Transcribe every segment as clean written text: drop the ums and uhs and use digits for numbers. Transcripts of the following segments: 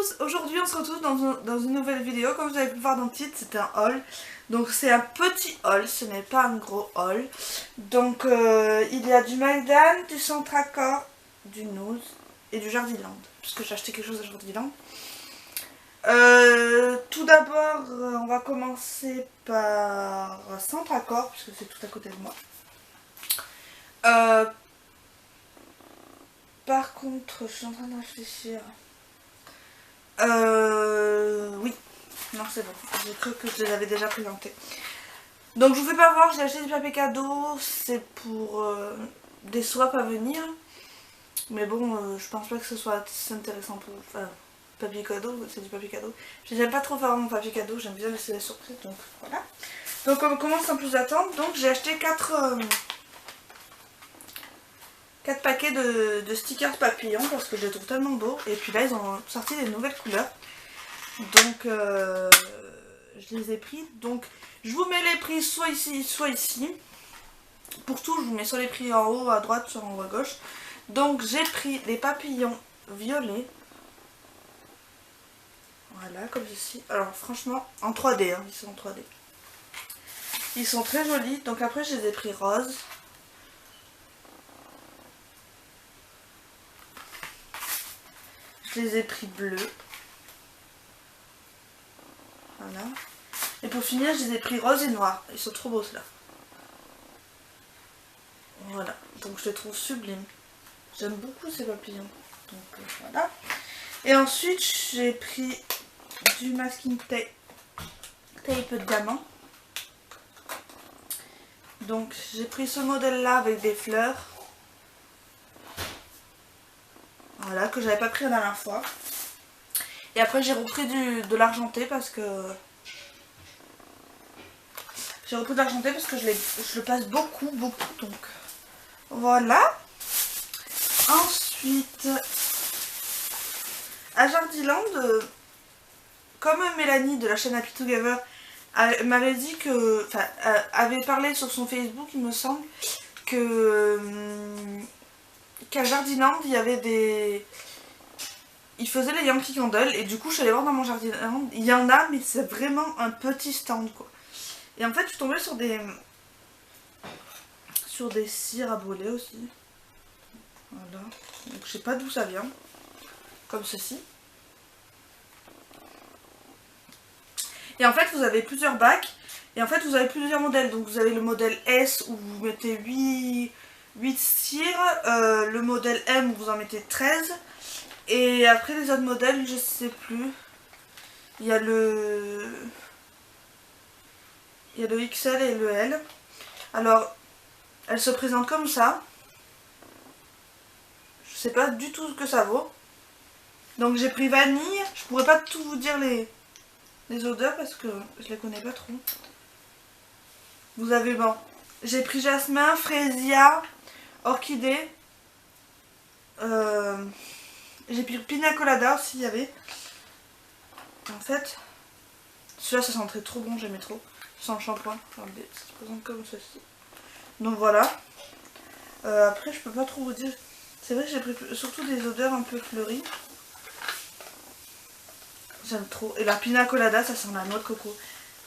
tous, aujourd'hui on se retrouve dans une nouvelle vidéo. Comme vous avez pu le voir dans le titre, c'est un haul. Donc c'est un petit haul, ce n'est pas un gros haul. Donc il y a du Magdan, du Centracor, du Noz et du Jardiland. Puisque j'ai acheté quelque chose à Jardiland. Tout d'abord, on va commencer par Centracor, puisque c'est tout à côté de moi. Par contre, je suis en train de réfléchir. Oui. Non, c'est bon. J'ai cru que je les avais déjà présentés. Donc, je vous fais pas voir, j'ai acheté du papier cadeau. C'est pour des swaps à venir. Mais bon, je pense pas que ce soit assez intéressant pour... Enfin, papier cadeau, c'est du papier cadeau. J'aime pas trop faire mon papier cadeau, j'aime bien laisser la surprise. Donc, voilà. Donc, on commence sans plus attendre. Donc, j'ai acheté 4 paquets de stickers papillons parce que je les trouve tellement beaux. Et puis là, ils ont sorti des nouvelles couleurs. Donc, je les ai pris. Donc, je vous mets les prix soit ici, soit ici. Pour tout, je vous mets soit les prix en haut à droite, soit en haut à gauche. Donc, j'ai pris les papillons violets. Voilà, comme ceci. Alors, franchement, en 3D, hein, ils sont en 3D. Ils sont très jolis. Donc, après, je les ai pris roses. Je les ai pris bleus. Voilà. Et pour finir, je les ai pris roses et noirs. Ils sont trop beaux ceux-là. Voilà. Donc je les trouve sublimes. J'aime beaucoup ces papillons. Donc voilà. Et ensuite, j'ai pris du masking tape de diamant. Donc j'ai pris ce modèle-là avec des fleurs. Voilà, que j'avais pas pris la dernière fois. Et après j'ai repris de l'argenté parce que... J'ai repris de l'argenté parce que je le passe beaucoup. Donc voilà. Ensuite, à Jardiland, comme Mélanie de la chaîne Happy Together m'avait dit que... Enfin, avait parlé sur son Facebook, il me semble, que... qu'à Jardiland, il y avait des... Ils faisaient les Yankee Candle et du coup je suis allée voir dans mon Jardiland, il y en a mais c'est vraiment un petit stand quoi. Et en fait je suis tombée sur des cires à brûler aussi. Voilà. Donc je sais pas d'où ça vient. Comme ceci. Et en fait vous avez plusieurs bacs. Et en fait vous avez plusieurs modèles. Donc vous avez le modèle S où vous mettez 8 cires. Le modèle M où vous en mettez 13. Et après les autres modèles, je sais plus. Il y a le XL et le L. Alors, elle se présente comme ça. Je sais pas du tout ce que ça vaut. Donc j'ai pris vanille. Je pourrais pas tout vous dire les odeurs parce que je les connais pas trop. Vous avez bon. J'ai pris jasmin, frésia, orchidée. J'ai pris pina colada aussi, il y avait. En fait, celui-là ça sentait trop bon, j'aimais trop. Sans shampoing. Regardez, ça se présente comme ceci. Donc voilà. Après, je peux pas trop vous dire. C'est vrai que j'ai pris surtout des odeurs un peu fleuries. J'aime trop. Et la pina colada, ça sent la noix de coco.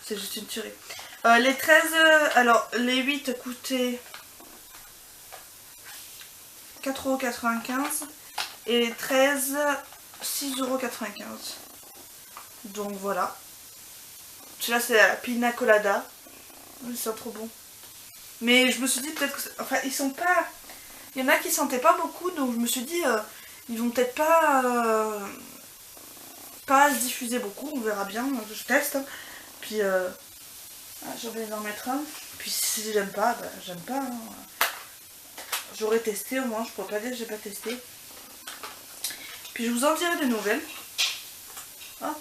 C'est juste une tuerie. Les 13, alors les 8 coûtaient 4,95 €. Et les 13, 6,95 €. Donc voilà. Celui-là c'est la pina colada. Ils sont trop bons. Mais je me suis dit peut-être que... Enfin ils sont pas... Il y en a qui sentaient pas beaucoup. Donc je me suis dit ils vont peut-être pas... pas se diffuser beaucoup. On verra bien. Je teste. Puis j'ai envie d'en mettre un. Puis si j'aime pas, bah, j'aime pas. Hein. J'aurais testé au moins. Je pourrais pas dire que j'ai pas testé. Puis je vous en dirai des nouvelles. Hop.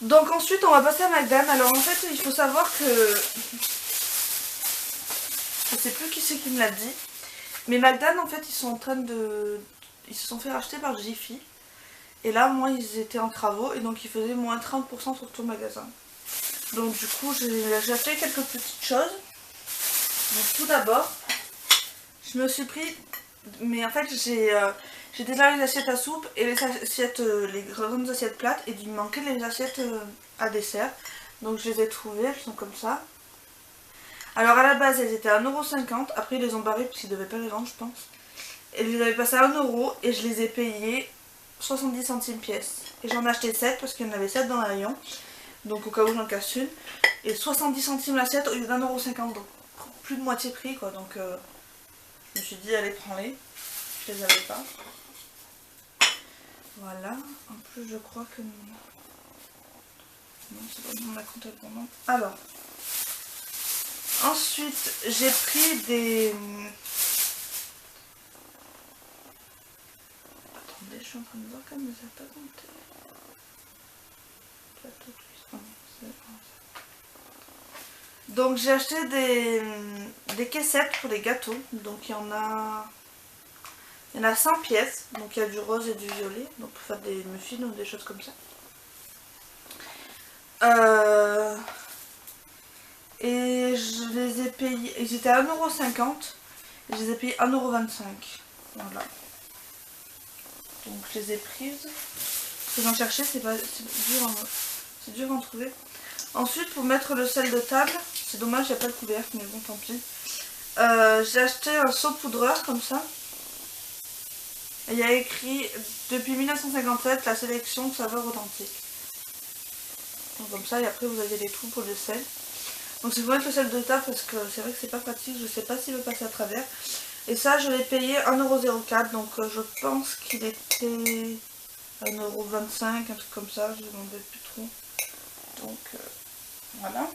Donc ensuite on va passer à Magdan. Alors en fait il faut savoir que... Je sais plus qui c'est qui me l'a dit. Mais Magdan en fait ils sont en train de... Ils se sont fait racheter par Jiffy. Et là moi ils étaient en travaux et donc ils faisaient moins 30% sur tout le magasin. Donc du coup j'ai acheté quelques petites choses. Donc tout d'abord je me suis pris... Mais en fait J'ai déjà les assiettes à soupe et les assiettes, les grandes assiettes plates, et il me manquait les assiettes à dessert. Donc je les ai trouvées, elles sont comme ça. Alors à la base elles étaient à 1,50 €, après ils les ont barrées parce qu'ils devaient pas les vendre je pense. Et je les avais passées à 1 € et je les ai payées 70 centimes pièce. Et j'en ai acheté 7 parce qu'il y en avait 7 dans le rayon. Donc au cas où j'en casse une. Et 70 centimes l'assiette au lieu d'1,50 €. Donc plus de moitié prix quoi. Donc je me suis dit allez prends-les. Je les avais pas. Voilà. En plus je crois que... Non, c'est pas bon, la compte est bon. Alors. Ensuite j'ai pris des... Attendez, je suis en train de voir comme ça n'a pas compté. Plateau cuisson. Donc j'ai acheté des caissettes pour les gâteaux. Donc il y en a 100 pièces. Donc il y a du rose et du violet. Donc pour faire des muffins ou des choses comme ça. Et je les ai payés. Ils étaient à 1,50 €. Et je les ai payés 1,25 €. Voilà. Donc je les ai prises. Ce que j'en cherchais, c'est dur à en trouver. Ensuite, pour mettre le sel de table, c'est dommage, il n'y a pas de couvercle, mais bon, tant pis. J'ai acheté un saupoudreur comme ça. Et il y a écrit depuis 1957 la sélection de saveurs authentiques. Donc comme ça, et après vous avez des trous pour le sel. Donc c'est pour mettre le sel de table parce que c'est vrai que c'est pas pratique, je sais pas s'il veut passer à travers. Et ça, je l'ai payé 1,04 €, donc je pense qu'il était 1,25 €, un truc comme ça, je ne m'en rappelle plus trop. Donc voilà.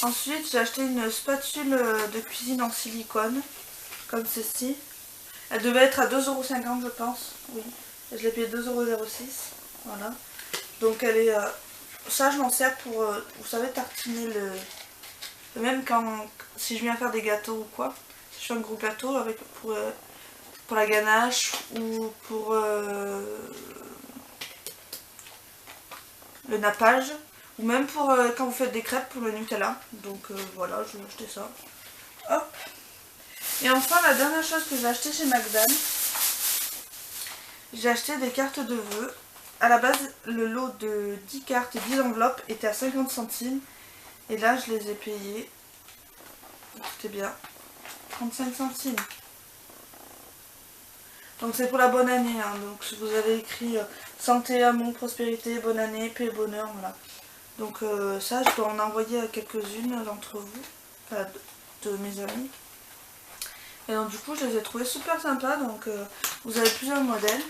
Ensuite, j'ai acheté une spatule de cuisine en silicone, comme ceci. Elle devait être à 2,50 € je pense, oui. Et je l'ai payé 2,06 €, voilà. Donc elle est... ça, je m'en sers pour, vous savez, tartiner même quand... Si je viens faire des gâteaux ou quoi. Si je fais un gros gâteau avec pour la ganache ou pour le nappage. Ou même pour quand vous faites des crêpes pour le Nutella. Donc voilà, je vais acheter ça. Hop. Et enfin, la dernière chose que j'ai acheté chez McDan. J'ai acheté des cartes de vœux. À la base, le lot de 10 cartes et 10 enveloppes était à 50 centimes. Et là, je les ai payées. Écoutez bien. 35 centimes. Donc c'est pour la bonne année. Hein. Donc vous avez écrit santé, amour, prospérité, bonne année, paix et bonheur. Voilà. Donc ça, je dois en envoyer à quelques-unes d'entre vous. Enfin, de mes amis. Et donc du coup, je les ai trouvées super sympas. Donc vous avez plusieurs modèles.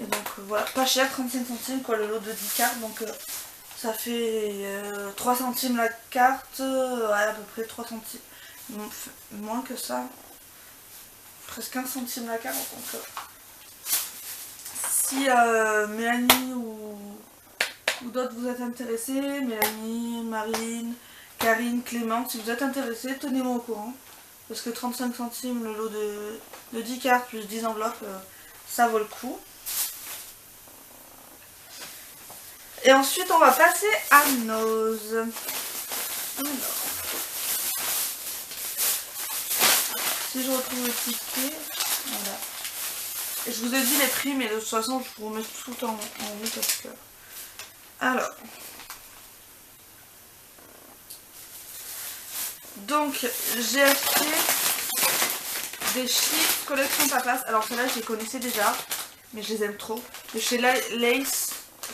Et donc voilà, pas cher, 35 centimes quoi, le lot de 10 cartes. Donc ça fait 3 centimes la carte, ouais, à peu près 3 centimes. Moins que ça. Presque 15 centimes la carte. Donc si Mélanie ou d'autres vous êtes intéressés, Mélanie, Marine, Karine, Clément, si vous êtes intéressés, tenez-moi au courant. Parce que 35 centimes le lot de 10 cartes plus 10 enveloppes, ça vaut le coup. Et ensuite, on va passer à Nose. Alors, si je retrouve le ticket, voilà. Et je vous ai dit les prix, mais de toute façon, je vous remets tout en haut parce que... Alors. Donc, j'ai acheté des chips collection papas. Alors, celles-là, je les connaissais déjà, mais je les aime trop. De chez Lace.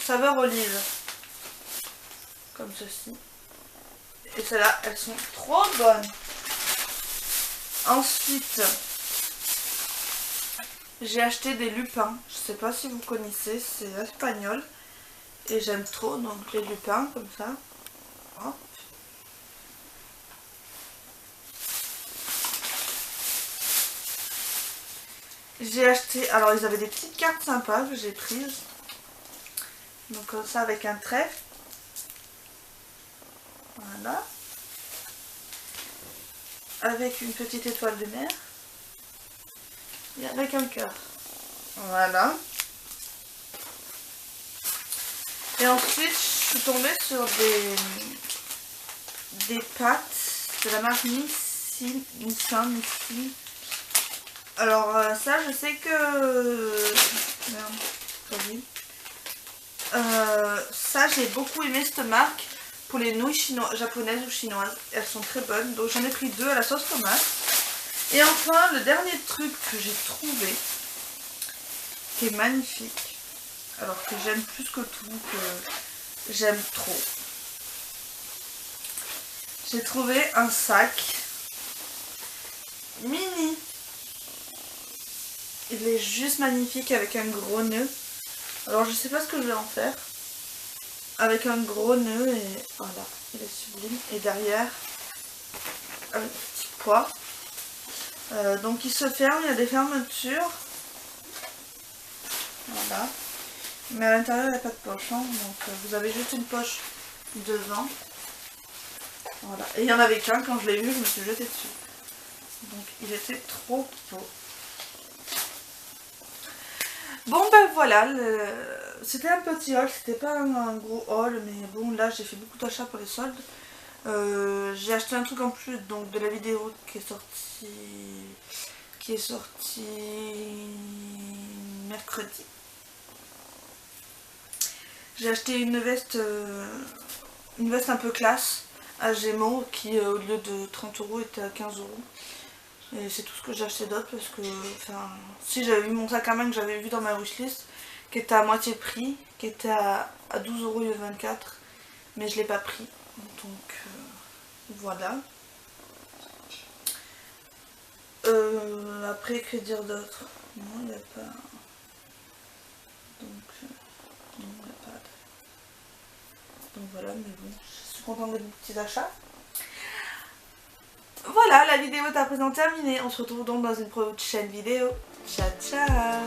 Saveur olive, comme ceci. Et celles-là, elles sont trop bonnes. Ensuite, j'ai acheté des lupins. Je sais pas si vous connaissez, c'est espagnol. Et j'aime trop, donc les lupins, comme ça. Hop. J'ai acheté, alors ils avaient des petites cartes sympas que j'ai prises. Donc comme ça avec un trèfle. Voilà. Avec une petite étoile de mer. Et avec un cœur. Voilà. Et ensuite, je suis tombée sur des pâtes de la marque Nice Nissin. Alors ça je sais que... Merde, pas vu. Ça j'ai beaucoup aimé cette marque pour les nouilles japonaises ou chinoises. Elles sont très bonnes. Donc j'en ai pris 2 à la sauce tomate. Et enfin le dernier truc que j'ai trouvé, qui est magnifique. Alors que j'aime plus que tout, que j'aime trop. J'ai trouvé un sac mini. Il est juste magnifique avec un gros nœud. Alors je sais pas ce que je vais en faire. Avec un gros nœud et voilà, il est sublime. Et derrière, un petit poids. Donc il se ferme, il y a des fermetures. Voilà. Mais à l'intérieur il n'y a pas de poche. Hein. Donc vous avez juste une poche devant. Voilà. Et il n'y en avait qu'un, quand je l'ai vu, je me suis jetée dessus. Donc il était trop beau. Bon ben voilà, c'était un petit haul, c'était pas un gros haul, mais bon là j'ai fait beaucoup d'achats pour les soldes. J'ai acheté un truc en plus donc de la vidéo qui est sortie mercredi. J'ai acheté une veste un peu classe à Gémeaux qui au lieu de 30 € était à 15 €. Et c'est tout ce que j'ai acheté d'autre parce que, enfin, si j'avais vu mon sac à main que j'avais vu dans ma wishlist, qui était à moitié prix, qui était à 12 € au lieu de 24, mais je l'ai pas pris. Donc voilà. Après, que dire d'autre? Non, il n'y a pas. Donc, non, il n'y a pas. Donc voilà, mais bon, je suis contente de mes petits achats. Voilà, la vidéo est à présent terminée. On se retrouve donc dans une prochaine vidéo. Ciao, ciao!